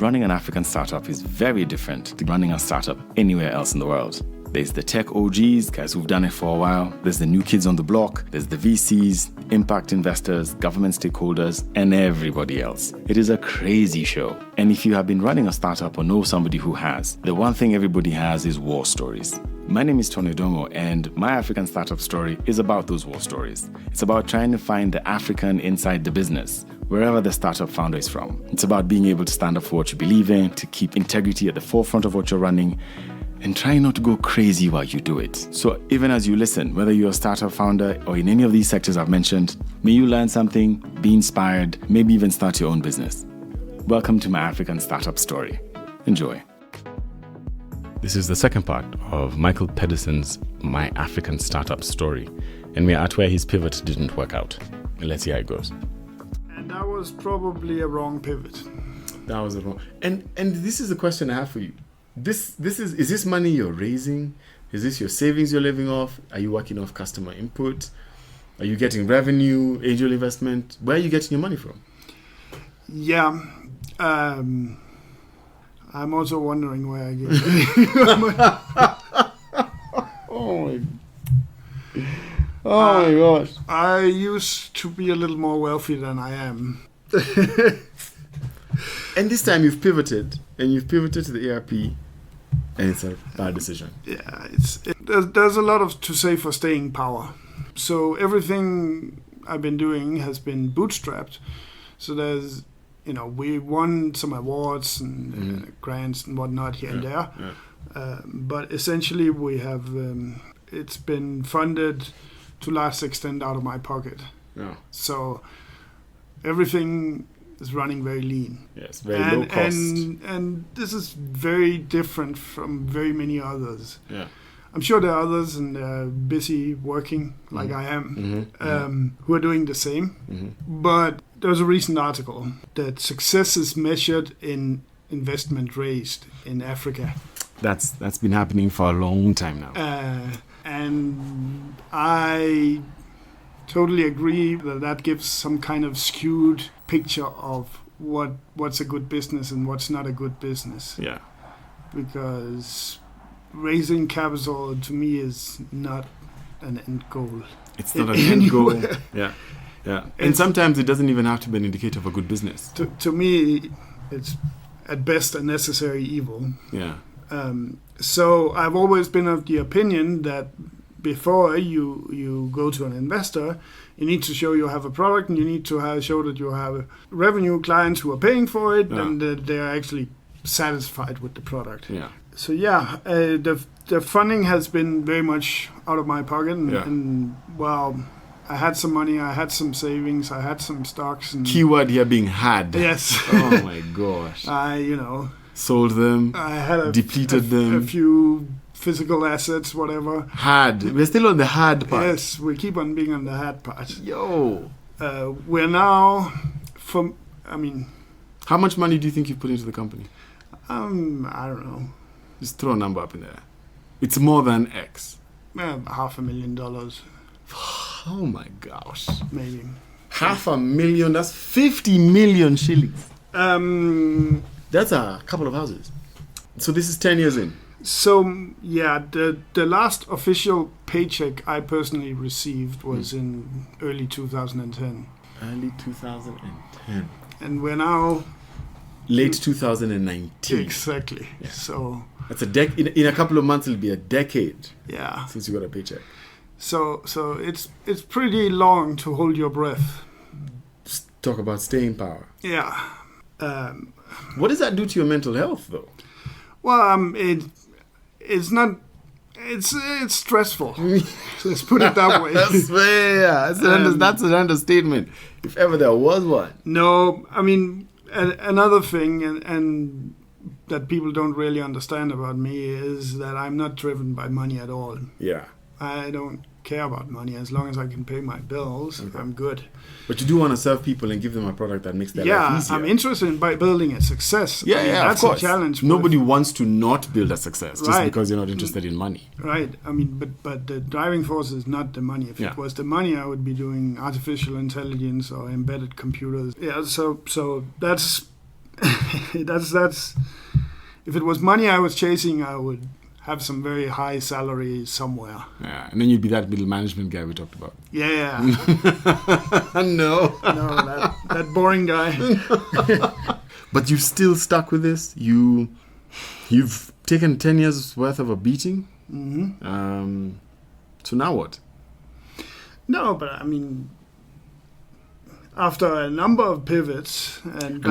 running an African startup is very different to running a startup anywhere else in the world. There's the tech OGs, guys who've done it for a while. There's the new kids on the block. There's the VCs, impact investors, government stakeholders, and everybody else. It is a crazy show. And if you have been running a startup or know somebody who has, the one thing everybody has is war stories. My name is Tonee Ndungu, and my African startup story is about those war stories. It's about trying to find the African inside the business, wherever the startup founder is from. It's about being able to stand up for what you believe in, to keep integrity at the forefront of what you're running, and try not to go crazy while you do it. So even as you listen, whether you're a startup founder or in any of these sectors I've mentioned, may you learn something, be inspired, maybe even start your own business. Welcome to my African startup story. Enjoy. This is the second part of Michael Pedersen's My African Startup Story, and we're at where his pivot didn't work out. Let's see how it goes. And that was probably a wrong pivot. That was a wrong. And this is the question I have for you. Is this money you're raising? Is this your savings you're living off? Are you working off customer input? Are you getting revenue, angel investment? Where are you getting your money from? Yeah. I'm also wondering where I get it. Oh my gosh. I used to be a little more wealthy than I am. And this time you've pivoted to the ERP, and it's a bad decision. Yeah, there's a lot to say for staying power. So everything I've been doing has been bootstrapped. So there's, we won some awards and grants and whatnot here and there. Yeah. But essentially we have, it's been funded to large extent out of my pocket. Yeah. So everything is running very lean. Yes, very low cost. And this is very different from very many others. Yeah. I'm sure there are others and they're busy working like I am, who are doing the same. Mm-hmm. But there's a recent article that success is measured in investment raised in Africa. That's been happening for a long time now. And I totally agree that gives some kind of skewed picture of what's a good business and what's not a good business. Yeah. Because raising capital to me is not an end goal. It's not an end goal. Yeah. Yeah. And sometimes it doesn't even have to be an indicator of a good business. To me, it's at best a necessary evil. Yeah. So I've always been of the opinion that before you go to an investor, you need to show you have a product, and you need to show that you have revenue clients who are paying for it, and that they are actually satisfied with the product. Yeah. So the funding has been very much out of my pocket, and well, I had some money, I had some savings, I had some stocks. And keyword here being had. Yes. Oh my gosh. I sold them. I had depleted them. A few physical assets, whatever. Had. We're still on the hard part. Yes, we keep on being on the hard part. Yo. We're now how much money do you think you put into the company? I don't know. Just throw a number up in there. It's more than X. $500,000. Oh my gosh. Maybe. $500,000, that's 50 million shillings. That's a couple of houses. So this is 10 years in. So, yeah, the last official paycheck I personally received was in early 2010. Early 2010. And we're now... Late 2019. Exactly. Yeah. So... That's in a couple of months, it'll be a decade. Yeah. Since you got a paycheck. So it's pretty long to hold your breath. Just talk about staying power. Yeah. What does that do to your mental health, though? Well, it's not. It's stressful. Let's put it that way. That's an understatement, if ever there was one. No, I mean another thing, and that people don't really understand about me is that I'm not driven by money at all. Yeah. I don't care about money. As long as I can pay my bills, I'm good. But you do want to serve people and give them a product that makes their life easier. I'm interested in building a success. That's of course. A challenge. Nobody wants to not build a success just because you're not interested in money. Right. I mean, but the driving force is not the money. If it was the money, I would be doing artificial intelligence or embedded computers. Yeah. So that's that's. If it was money I was chasing, I would have some very high salary somewhere. Yeah, and then you'd be that middle management guy we talked about. Yeah. No. No, that boring guy. But you've still stuck with this. You've taken 10 years worth of a beating. Mm-hmm. So now what? No, but I mean, after a number of pivots and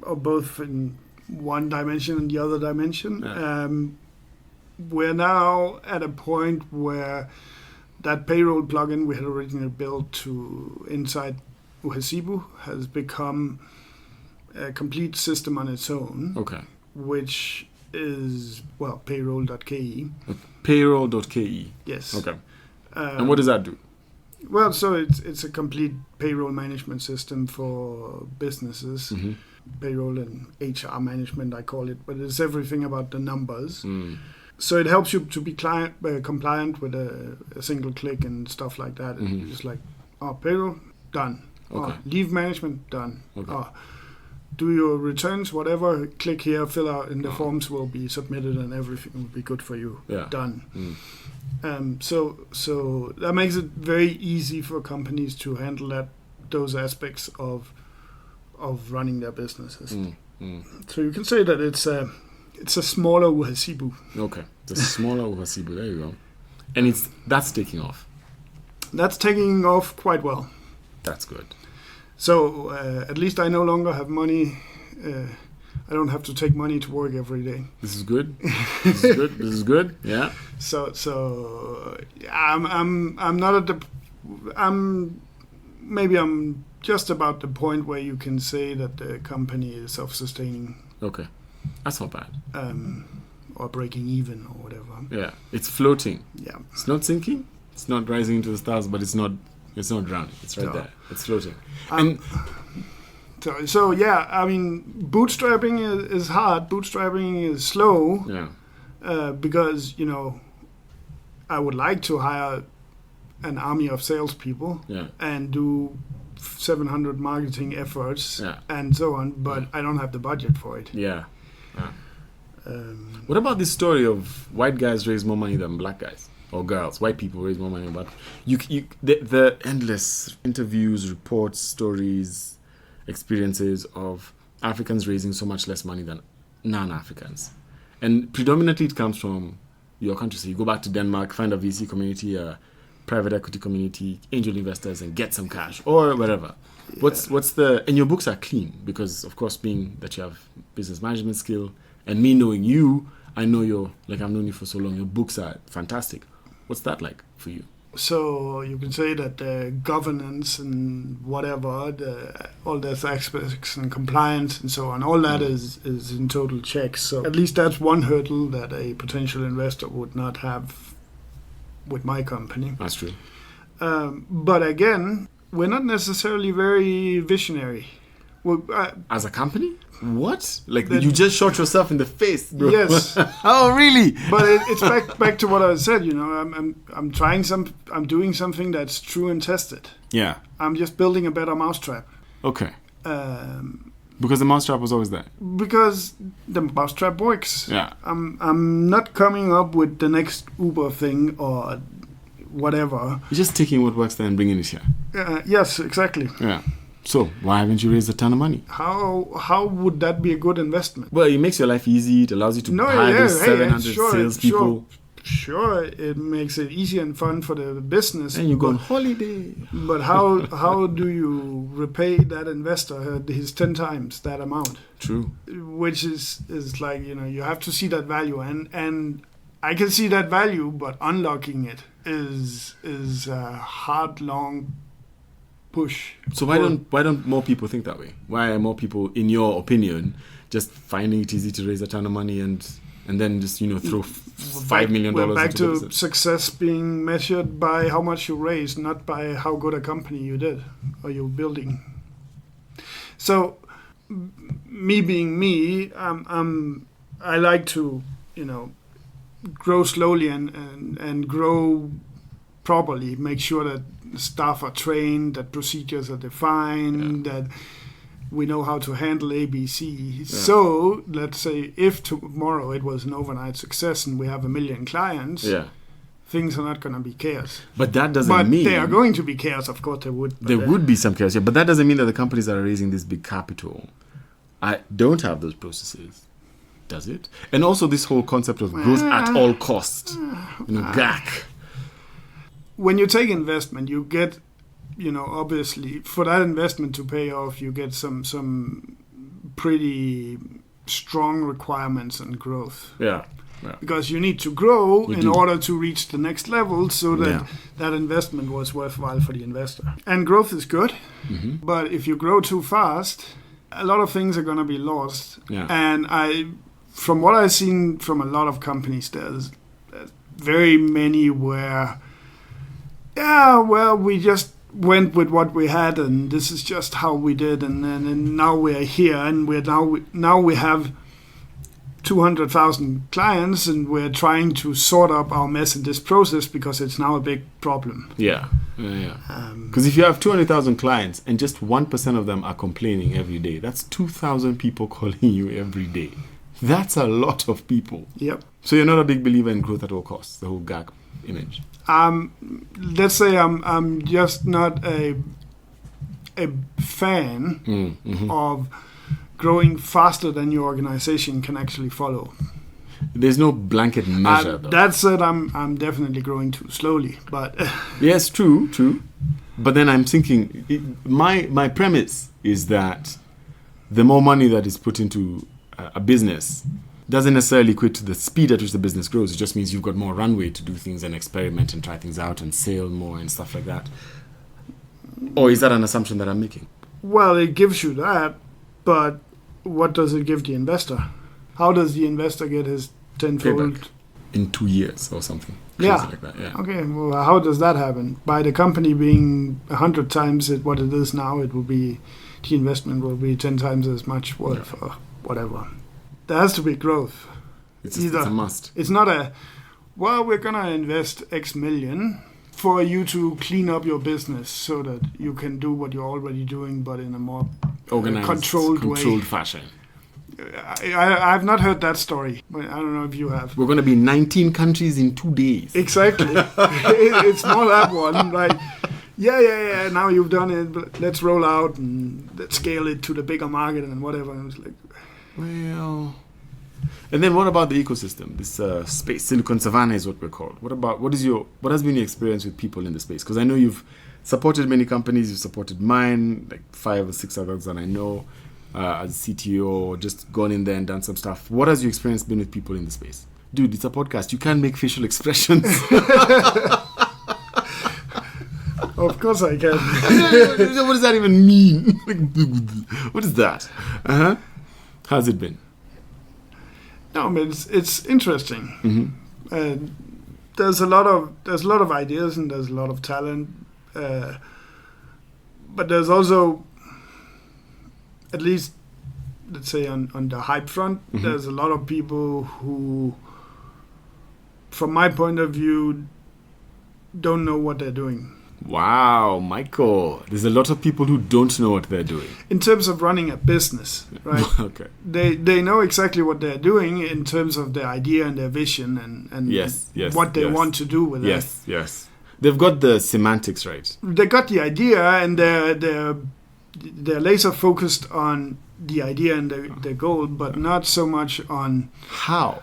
or both in one dimension and the other dimension, we're now at a point where that payroll plugin we had originally built to inside Uhasibu has become a complete system on its own. Okay. Which is, well, payroll.ke. Payroll.ke. Yes. Okay. And what does that do? Well, so it's a complete payroll management system for businesses. Mm-hmm. Payroll and HR management, I call it, but it's everything about the numbers. Mm. So it helps you to be compliant with a single click and stuff like that. Mm-hmm. It's like, payroll, done. Okay. Leave management, done. Okay. Do your returns, whatever, click here, fill out, and the forms will be submitted and everything will be good for you. Yeah. Done. Mm. So that makes it very easy for companies to handle those aspects of running their businesses. Mm. Mm. So you can say that it's a smaller Uhasibu. Okay. The smaller Uhasibu, there you go. And that's taking off. That's taking off quite well. That's good. So at least I no longer have money. I don't have to take money to work every day. This is good. This is good. This is good. Yeah. So I'm not at the. I'm just about the point where you can say that the company is self-sustaining. Okay, that's not bad. Or breaking even or whatever. Yeah, it's floating. Yeah. It's not sinking. It's not rising into the stars, but it's not drowning. It's right there. It's floating. So yeah, I mean, bootstrapping is hard. Bootstrapping is slow. Yeah. Because I would like to hire an army of salespeople and do 700 marketing efforts and so on, but I don't have the budget for it. Yeah. What about this story of white guys raise more money than black guys? Or girls, white people raise more money than black. The endless interviews, reports, stories, experiences of Africans raising so much less money than non-Africans. And predominantly it comes from your country. So you go back to Denmark, find a VC community, a private equity community, angel investors, and get some cash or whatever. Yeah. And your books are clean because, of course, being that you have business management skill and me knowing you, I know I've known you for so long, your books are fantastic. What's that like for you? So you can say that the governance and whatever, all those aspects and compliance and so on, all that is in total check. So at least that's one hurdle that a potential investor would not have with my company. That's true. But again, we're not necessarily very visionary. As a company? What? You just shot yourself in the face, bro. Yes. Oh, really? But it's back to what I said. I'm trying I'm doing something that's true and tested. Yeah. I'm just building a better mousetrap. Okay. Because the mousetrap was always there. Because the mousetrap works. Yeah. I'm not coming up with the next Uber thing or whatever. You're just taking what works there and bringing it here. Yes, exactly. Yeah. So why haven't you raised a ton of money? How would that be a good investment? Well, it makes your life easy. It allows you to hire those 700 salespeople. Sure, it makes it easy and fun for the business. And you go on holiday. But how do you repay that investor his 10 times that amount? True. Which is like, you have to see that value. And I can see that value, but unlocking it is a hard, long push. So why don't more people think that way? Why are more people, in your opinion, just finding it easy to raise a ton of money and then just throw $5 million We're back into the to business? Success being measured by how much you raised, not by how good a company you did or you're building. So me being me, I like to grow slowly and grow properly. Make sure that staff are trained, that procedures are defined, that we know how to handle ABC. So let's say if tomorrow it was an overnight success and we have 1 million clients, things are not going to be chaos. But that doesn't mean... But they are going to be chaos, of course they would. There would be some chaos, but that doesn't mean that the companies that are raising this big capital don't have those processes. Does it? And also this whole concept of growth at all costs. GAC. When you take investment, you get, obviously, for that investment to pay off, you get some pretty strong requirements on growth. Yeah. Because you need to grow in order to reach the next level so that that investment was worthwhile for the investor. And growth is good, but if you grow too fast, a lot of things are going to be lost. Yeah. And from what I've seen from a lot of companies, there's very many where, we just went with what we had and this is just how we did. And now we're here and now we have 200,000 clients and we're trying to sort up our mess in this process because it's now a big problem. Because if you have 200,000 clients and just 1% of them are complaining every day, that's 2,000 people calling you every day. That's a lot of people. Yep. So you're not a big believer in growth at all costs, the whole GAC image? Let's say I'm just not a fan of growing faster than your organization can actually follow. There's no blanket measure. That said, I'm definitely growing too slowly. But yes, true. But then I'm thinking, my premise is that the more money that is put into a business doesn't necessarily equate to the speed at which the business grows. It just means you've got more runway to do things and experiment and try things out and sell more and stuff like that. Or is that an assumption that I'm making? Well, it gives you that, but what does it give the investor? How does the investor get his tenfold? Payback in 2 years or something. Like that, Okay, well, how does that happen? By the company being 100 times what it is now, it will be, the investment will be 10 times as much worth or whatever. There has to be growth. It's a must. It's not we're going to invest X million for you to clean up your business so that you can do what you're already doing, but in a more organized, controlled fashion. I've not heard that story. I don't know if you have. We're going to be in 19 countries in 2 days. Exactly. It's more that one. Like, now you've done it, but let's roll out and let's scale it to the bigger market and whatever. And it's like, well... And then what about the ecosystem? This space, Silicon Savannah is what we're called. What has been your experience with people in the space? Because I know you've supported many companies. You've supported mine, like 5 or 6 others that I know, as CTO, just gone in there and done some stuff. What has your experience been with people in the space? Dude, it's a podcast. You can't make facial expressions. Of course I can. What does that even mean? What is that? How's it been? No, I mean, it's interesting. There's a lot of ideas and there's a lot of talent, but there's also, at least, let's say on the hype front, there's a lot of people who, from my point of view, don't know what they're doing. Wow, Michael. There's a lot of people who don't know what they're doing. In terms of running a business, right? Okay. They know exactly what they're doing in terms of their idea and their vision and what they want to do with it. Yes. They've got the semantics right. They got the idea and they're laser focused on the idea and the goal, but not so much on how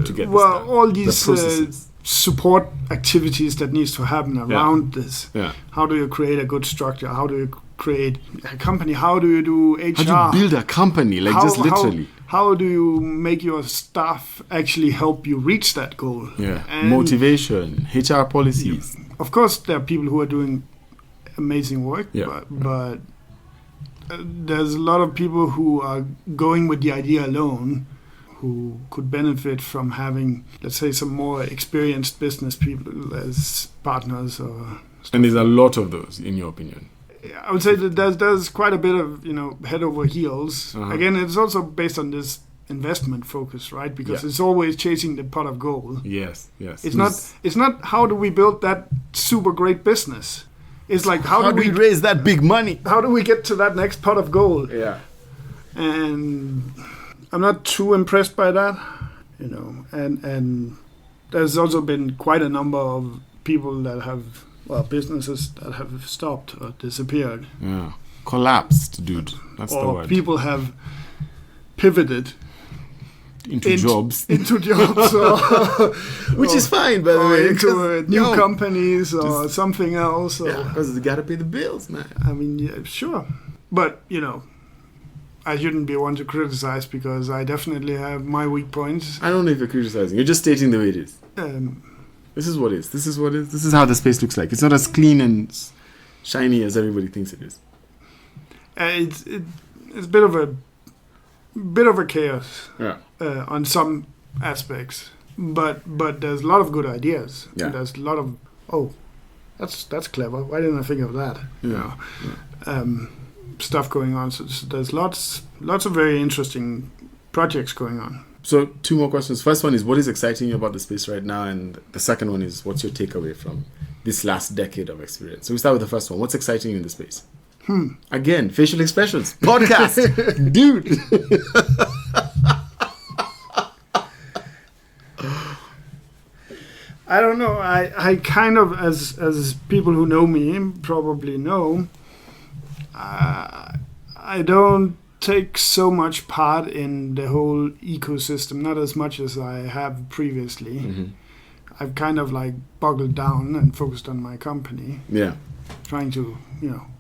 to get well, this done. all these support activities that needs to happen around this. Yeah. How do you create a good structure? How do you create a company? How do you do HR? How do you build a company? Just literally. How do you make your staff actually help you reach that goal? Yeah. And motivation, HR policies. Of course, there are people who are doing amazing work, but there's a lot of people who are going with the idea alone, who could benefit from having, let's say, some more experienced business people as partners. And there's a lot of those, in your opinion. I would say that there's quite a bit of head over heels. Again, it's also based on this investment focus, right? Because it's always chasing the pot of gold. Yes. It's not how do we build that super great business. It's like, how do we raise that big money? How do we get to that next pot of gold? Yeah. And I'm not too impressed by that, you know. And there's also been quite a number of people that have, businesses that have stopped or disappeared. Yeah. Collapsed, dude. That's the word. People have pivoted into jobs. Into jobs. Which is fine, by the way. Into new companies or something else. Yeah, because you got to pay the bills, man. I mean, yeah, sure. But, you know, I shouldn't be one to criticize because I definitely have my weak points. I don't know if you're criticizing. You're just stating the way it is. This is what is. This is what is. This is how the space looks like. It's not as clean and shiny as everybody thinks it is. It's a bit of a chaos on some aspects, but there's a lot of good ideas. Yeah. And there's a lot of that's clever. Why didn't I think of that? Yeah. Stuff going on. So there's lots of very interesting projects going on. So 2 more questions. First one is, what is exciting you about the space right now? And the second one is, what's your takeaway from this last decade of experience? So we start with the first one. What's exciting you in the space? Again, facial expressions. Podcast. Dude. I don't know. I kind of, as people who know me probably know, I don't take so much part in the whole ecosystem, not as much as I have previously. Mm-hmm. I've kind of like buckled down and focused on my company. Yeah. Trying to,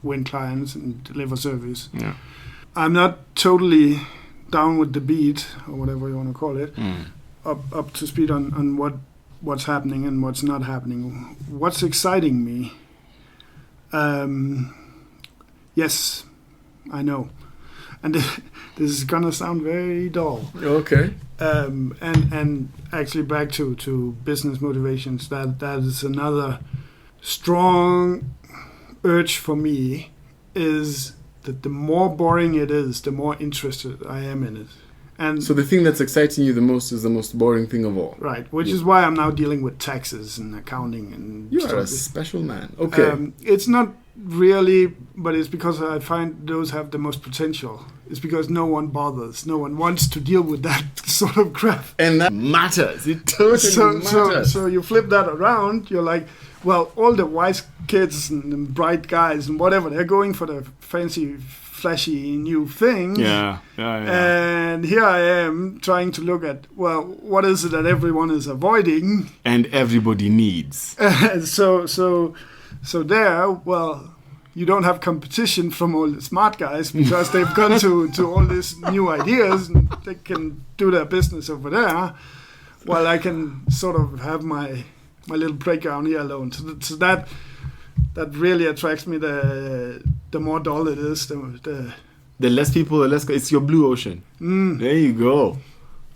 win clients and deliver service. Yeah. I'm not totally down with the beat, or whatever you want to call it, up to speed on what's happening and what's not happening. What's exciting me? Yes, I know. And this is gonna sound very dull. Okay. And actually back to business motivations, that is another strong urge for me, is that the more boring it is, the more interested I am in it. And so the thing that's exciting you the most is the most boring thing of all. Right, which is why I'm now dealing with taxes and accounting and you are a special man. Okay. It's not really, but it's because I find those have the most potential. It's because no one bothers. No one wants to deal with that sort of crap. And that matters. It totally matters. So you flip that around, you're like, well, all the wise kids and bright guys and whatever, they're going for the fancy, flashy new thing. Yeah. And here I am trying to look at, well, what is it that everyone is avoiding? And everybody needs. So there, well, you don't have competition from all the smart guys because they've gone to all these new ideas and they can do their business over there, while I can sort of have my little playground here alone. So that really attracts me. The more dull it is, the less people, the less. It's your blue ocean. There you go.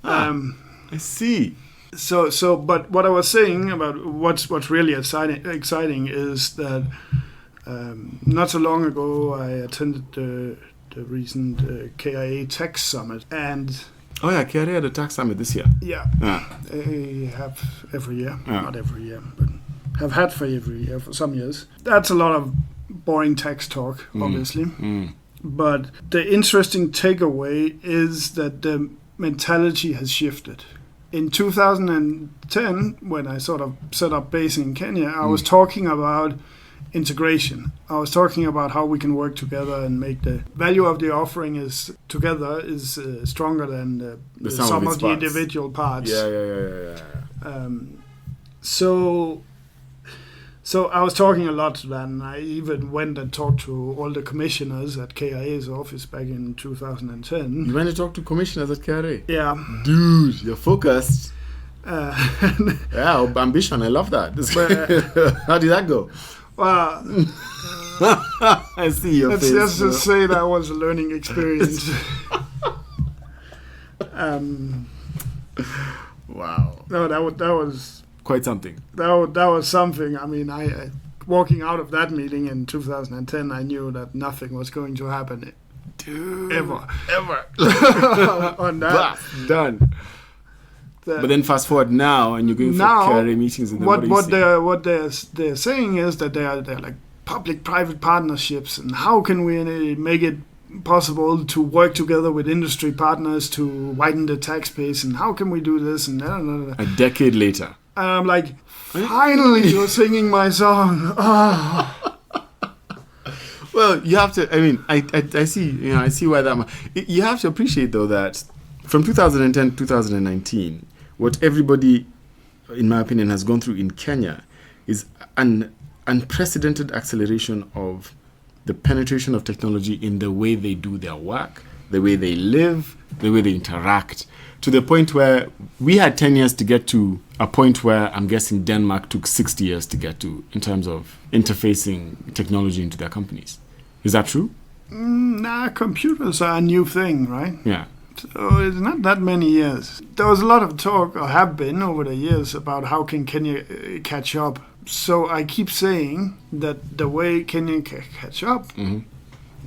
I see. So, but what I was saying about what's really exciting is that not so long ago I attended the recent KIA Tech Summit, and KIA had a tax summit this year. Yeah. They have every year, not every year, but have had for every year for some years. That's a lot of boring tax talk, obviously. But the interesting takeaway is that the mentality has shifted. In 2010, when I sort of set up base in Kenya, I was talking about integration. I was talking about how we can work together and make the value of the offering is stronger than the sum of the individual parts. Yeah. So I was talking a lot to that, and I even went and talked to all the commissioners at KIA's office back in 2010. You went to talk to commissioners at KIA? Yeah. Dude, you're focused. Yeah, ambition. I love that. How did that go? Well, I see your face. Let's just say that was a learning experience. Wow. No, that was quite something. That was something. I mean, I walking out of that meeting in 2010, I knew that nothing was going to happen. Dude, ever on that. Bah, done. But then fast forward now, and you're going for KRA meetings, and then what they're saying is that they're like public-private partnerships, and how can we make it possible to work together with industry partners to widen the tax base, and how can we do this, and a decade later. And I'm like, finally you're singing my song. Oh. Well, you have to. I mean, I see. I see why that. You have to appreciate though that from 2010 to 2019, what everybody, in my opinion, has gone through in Kenya is an unprecedented acceleration of the penetration of technology in the way they do their work, the way they live, the way they interact, to the point where we had 10 years to get to a point where I'm guessing Denmark took 60 years to get to in terms of interfacing technology into their companies. Is that true? Nah, computers are a new thing, right? Yeah. So it's not that many years. There was a lot of talk, or have been over the years, about how can Kenya catch up. So I keep saying that the way Kenya can catch up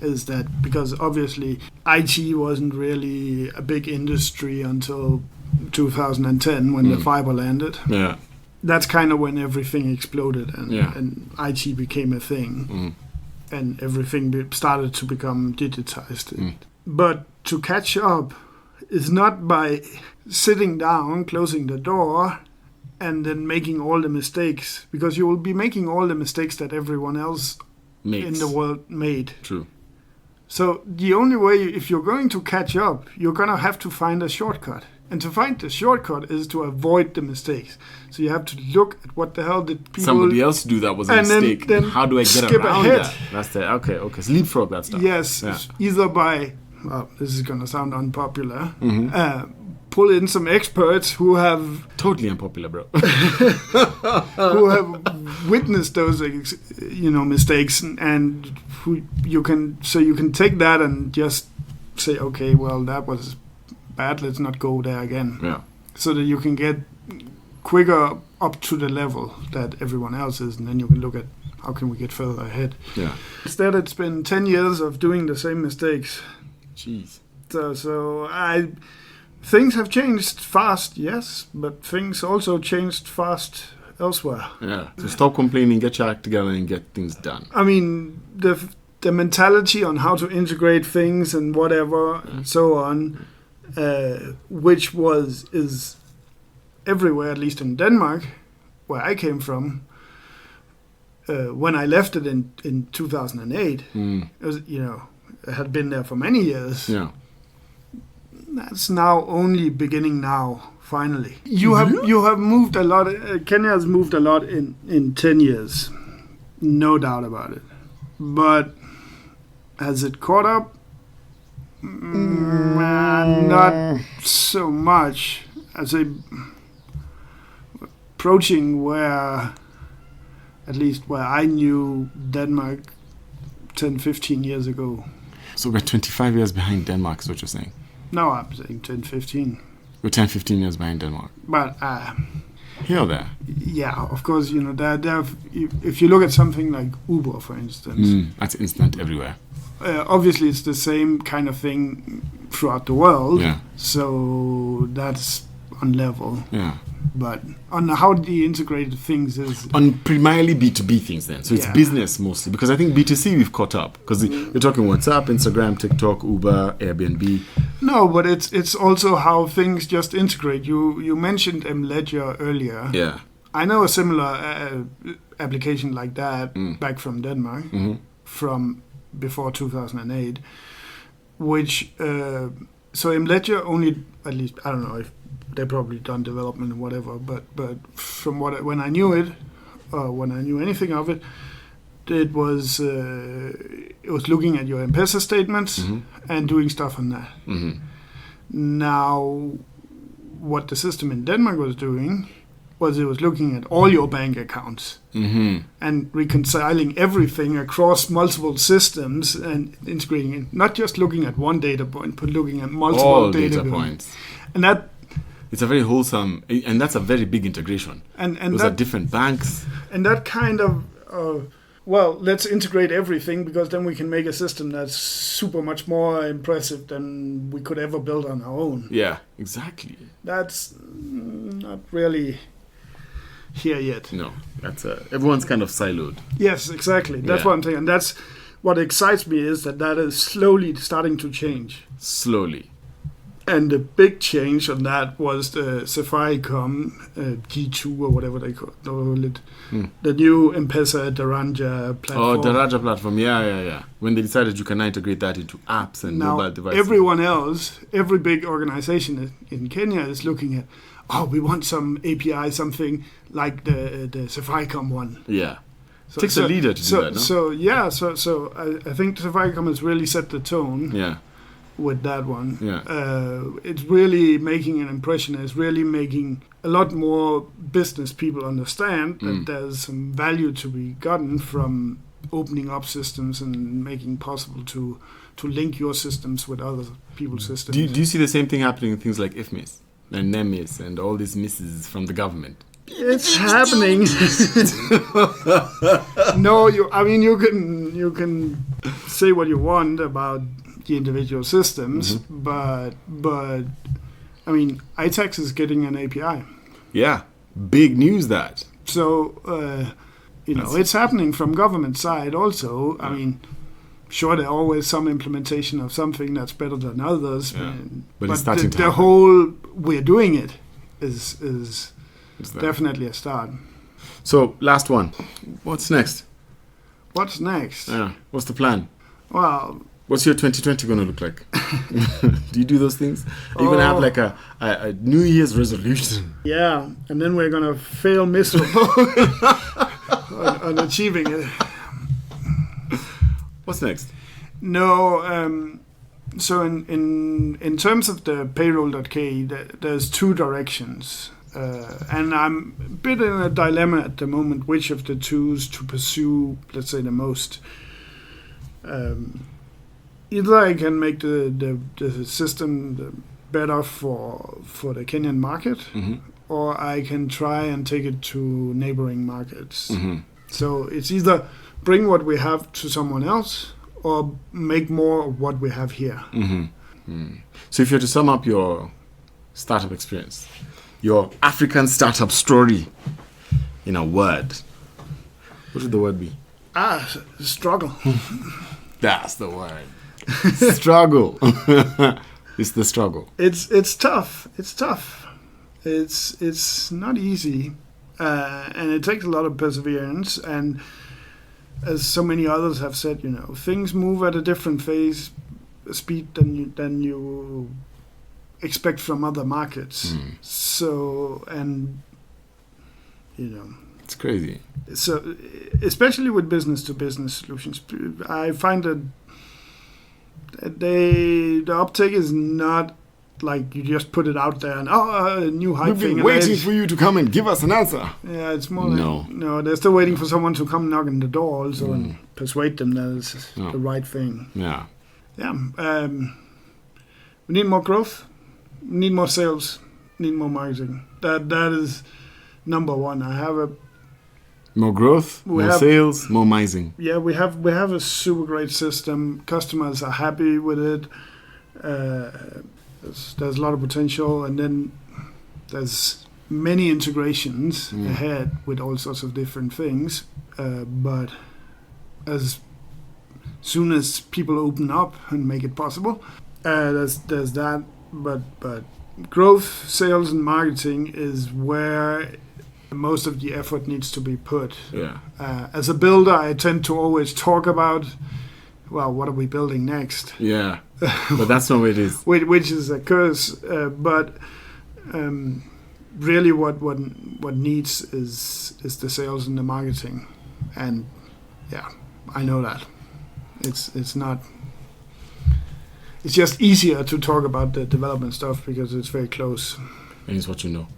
is that because obviously IT wasn't really a big industry until 2010 when the fiber landed. Yeah. That's kind of when everything exploded and IT became a thing. And everything started to become digitized. But to catch up is not by sitting down, closing the door, and then making all the mistakes, because you will be making all the mistakes that everyone else in the world made. True. So the only way, if you're going to catch up, you're going to have to find a shortcut. And to find the shortcut is to avoid the mistakes. So you have to look at what the hell did people... Somebody else do that was a mistake. Then how do I get around ahead. that? That's the... Okay. So leapfrog that stuff. Yes. Yeah. Either by... Well, this is going to sound unpopular. Pull in some experts who have... Totally unpopular, bro. who have witnessed those, mistakes, and who you can take that and just say, okay, well, that was bad. Let's not go there again. Yeah. So that you can get quicker up to the level that everyone else is, and then you can look at how can we get further ahead. Yeah. Instead, it's been 10 years of doing the same mistakes. Jeez. So things have changed fast, yes, but things also changed fast elsewhere. Yeah. So stop complaining, get your act together, and get things done. I mean, the mentality on how to integrate things and whatever and so on, which is everywhere, at least in Denmark, where I came from. When I left it in 2008, it was, it had been there for many years. Yeah. That's now only beginning now, finally. You have moved a lot. Kenya has moved a lot in 10 years. No doubt about it. But has it caught up? Not so much. As approaching where I knew Denmark 10, 15 years ago. So we're 25 years behind Denmark, is what you're saying? No, I'm saying 10, 15. We're 10, 15 years behind Denmark. But here or there? Yeah, of course, if you look at something like Uber, for instance. That's instant everywhere. Obviously, it's the same kind of thing throughout the world. Yeah. So that's on level. Yeah. But on how the integrated things is... On primarily B2B things then. So it's business mostly. Because I think B2C we've caught up. Because you're talking WhatsApp, Instagram, TikTok, Uber, Airbnb. No, but it's also how things just integrate. You mentioned Ledger earlier. Yeah. I know a similar application like that back from Denmark, from before 2008, which... so Ledger only, at least, I don't know if they probably done development and whatever, but from when I knew it, when I knew anything of it, it was looking at your M-Pesa statements and doing stuff on that. Now, what the system in Denmark was doing was it was looking at all your bank accounts and reconciling everything across multiple systems and integrating it. Not just looking at one data point, but looking at multiple all data points. And that... It's a very wholesome, and that's a very big integration. And those are different banks. And that kind of, let's integrate everything because then we can make a system that's super much more impressive than we could ever build on our own. Yeah, exactly. That's not really here yet. No, that's everyone's kind of siloed. Yes, exactly. That's what I'm saying, and that's what excites me is that is slowly starting to change. Slowly. And the big change on that was the Safaricom G2 or whatever they call it. The new M-Pesa Daraja platform. Oh, Daraja platform. Yeah. When they decided you can now integrate that into apps and mobile devices. Everyone else, every big organization in Kenya is looking at, we want some API, something like the Safaricom one. Yeah. So, it takes a leader to do that, no? So I think Safaricom has really set the tone. Yeah. With that one. Yeah. It's really making an impression. It's really making a lot more business people understand that there's some value to be gotten from opening up systems and making possible to link your systems with other people's systems. Do you see the same thing happening in things like IFMIS and NEMIS and all these misses from the government? It's happening. No, you can say what you want about the individual systems, but I mean, iTax is getting an API. Yeah, big news that. So it's happening from government side also. I mean, sure, there are always some implementation of something that's better than others, but it's starting to the happen. whole we're doing it is definitely a start. So last one, what's next? What's next? Yeah, what's the plan? Well. What's your 2020 going to look like? Do you do those things? Are you going to have like a New Year's resolution? Yeah, and then we're going to fail miserable on achieving it. What's next? No, so in terms of the Payroll.Key, there's two directions. And I'm a bit in a dilemma at the moment, which of the twos to pursue, let's say, the most. Either I can make the system better for the Kenyan market, or I can try and take it to neighboring markets. So it's either bring what we have to someone else or make more of what we have here. So if you were to sum up your startup experience, your African startup story in a word, what would the word be? Struggle. That's the word. Struggle. It's the struggle. It's tough. It's tough. It's not easy, and it takes a lot of perseverance. And as so many others have said, things move at a different speed than you expect from other markets. So, and it's crazy. So, especially with business-to-business solutions, I find that the uptake is not like you just put it out there and a new hype thing. We've been waiting for you to come and give us an answer. Yeah, it's more no. They're still waiting for someone to come knock on the door also and persuade them that it's the right thing. Yeah. We need more growth. We need more sales. Need more marketing. That is number one. I have more growth, more sales, more mising. Yeah, we have a super great system. Customers are happy with it. There's a lot of potential, and then there's many integrations ahead with all sorts of different things. But as soon as people open up and make it possible, there's that. But growth, sales, and marketing is where most of the effort needs to be put. Yeah. As a builder, I tend to always talk about, what are we building next? Yeah, but that's not what it is. Which is a curse. But really, what needs is the sales and the marketing, and I know that it's not. It's just easier to talk about the development stuff because it's very close. And it's what you know.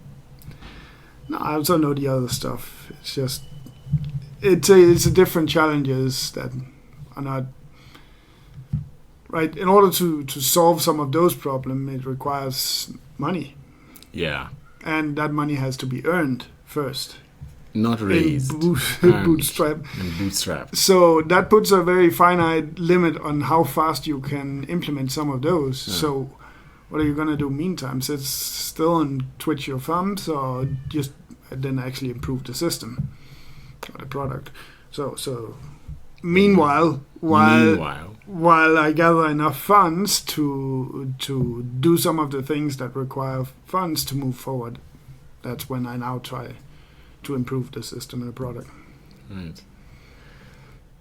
No, I also know the other stuff. It's just it's a different challenges that are not right. In order to solve some of those problems, it requires money. Yeah. And that money has to be earned first. Not raised. Bootstrapped. And bootstrapped. So that puts a very finite limit on how fast you can implement some of those. Yeah. So what are you going to do meantime? Sit still and twitch your thumbs or just then actually improve the system or the product. So meanwhile, while I gather enough funds to do some of the things that require funds to move forward, that's when I now try to improve the system and the product. Right.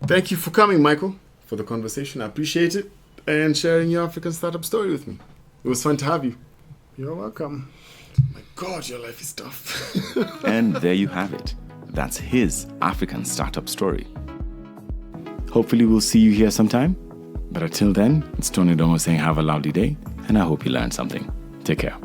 Thank you for coming, Michael, for the conversation. I appreciate it, and sharing your African startup story with me. It was fun to have you. You're welcome. My God, your life is tough. And there you have it. That's his African startup story. Hopefully we'll see you here sometime. But until then, it's Tonee Ndungu saying have a lovely day, and I hope you learned something. Take care.